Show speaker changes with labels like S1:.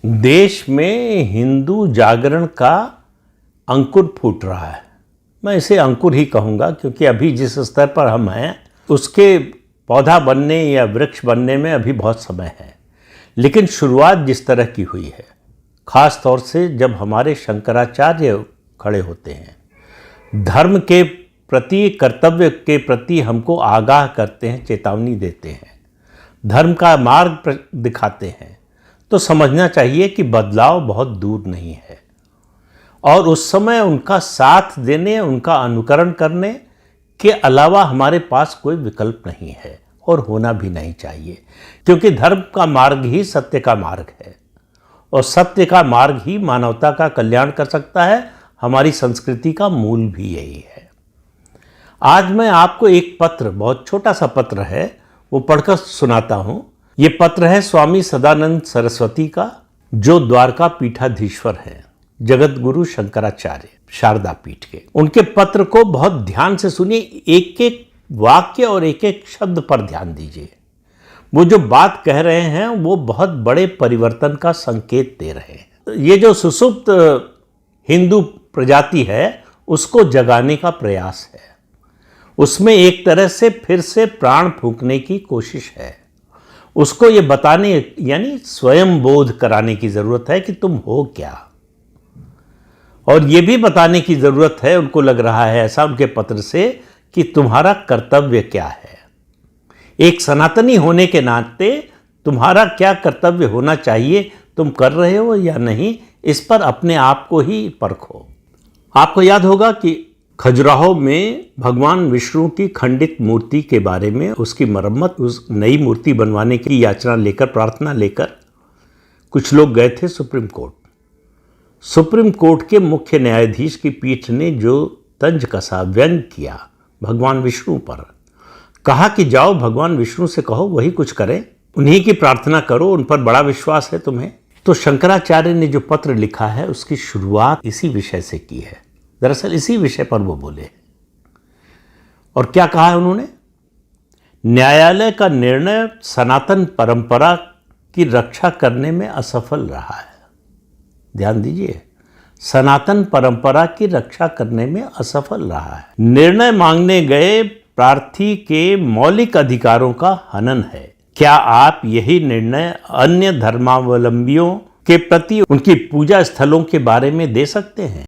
S1: देश में हिंदू जागरण का अंकुर फूट रहा है। मैं इसे अंकुर ही कहूँगा क्योंकि अभी जिस स्तर पर हम हैं उसके पौधा बनने या वृक्ष बनने में अभी बहुत समय है। लेकिन शुरुआत जिस तरह की हुई है, ख़ास तौर से जब हमारे शंकराचार्य खड़े होते हैं, धर्म के प्रति, कर्तव्य के प्रति हमको आगाह करते हैं, चेतावनी देते हैं, धर्म का मार्ग दिखाते हैं, तो समझना चाहिए कि बदलाव बहुत दूर नहीं है। और उस समय उनका साथ देने, उनका अनुकरण करने के अलावा हमारे पास कोई विकल्प नहीं है और होना भी नहीं चाहिए, क्योंकि धर्म का मार्ग ही सत्य का मार्ग है और सत्य का मार्ग ही मानवता का कल्याण कर सकता है। हमारी संस्कृति का मूल भी यही है। आज मैं आपको एक पत्र, बहुत छोटा सा पत्र है, वो पढ़कर सुनाता हूँ। ये पत्र है स्वामी सदानंद सरस्वती का, जो द्वारका पीठाधीश्वर हैं, जगत गुरु शंकराचार्य शारदा पीठ के। उनके पत्र को बहुत ध्यान से सुनिए, एक एक वाक्य और एक एक शब्द पर ध्यान दीजिए। वो जो बात कह रहे हैं वो बहुत बड़े परिवर्तन का संकेत दे रहे हैं। ये जो सुसुप्त हिंदू प्रजाति है उसको जगाने का प्रयास है, उसमें एक तरह से फिर से प्राण फूंकने की कोशिश है। उसको ये बताने, यानी स्वयं बोध कराने की ज़रूरत है कि तुम हो क्या, और ये भी बताने की ज़रूरत है, उनको लग रहा है ऐसा उनके पत्र से, कि तुम्हारा कर्तव्य क्या है। एक सनातनी होने के नाते तुम्हारा क्या कर्तव्य होना चाहिए, तुम कर रहे हो या नहीं, इस पर अपने आप को ही परखो। आपको याद होगा कि खजुराहो में भगवान विष्णु की खंडित मूर्ति के बारे में, उसकी मरम्मत, उस नई मूर्ति बनवाने की याचना लेकर, प्रार्थना लेकर कुछ लोग गए थे सुप्रीम कोर्ट। सुप्रीम कोर्ट के मुख्य न्यायाधीश की पीठ ने जो तंज कसा, व्यंग किया भगवान विष्णु पर, कहा कि जाओ भगवान विष्णु से कहो वही कुछ करें, उन्हीं की प्रार्थना करो, उन पर बड़ा विश्वास है तुम्हें। तो शंकराचार्य ने जो पत्र लिखा है उसकी शुरुआत इसी विषय से की है। दरअसल इसी विषय पर वो बोले, और क्या कहा है उन्होंने? न्यायालय का निर्णय सनातन परंपरा की रक्षा करने में असफल रहा है। ध्यान दीजिए, सनातन परंपरा की रक्षा करने में असफल रहा है। निर्णय मांगने गए प्रार्थी के मौलिक अधिकारों का हनन है। क्या आप यही निर्णय अन्य धर्मावलंबियों के प्रति उनकी पूजा स्थलों के बारे में दे सकते हैं?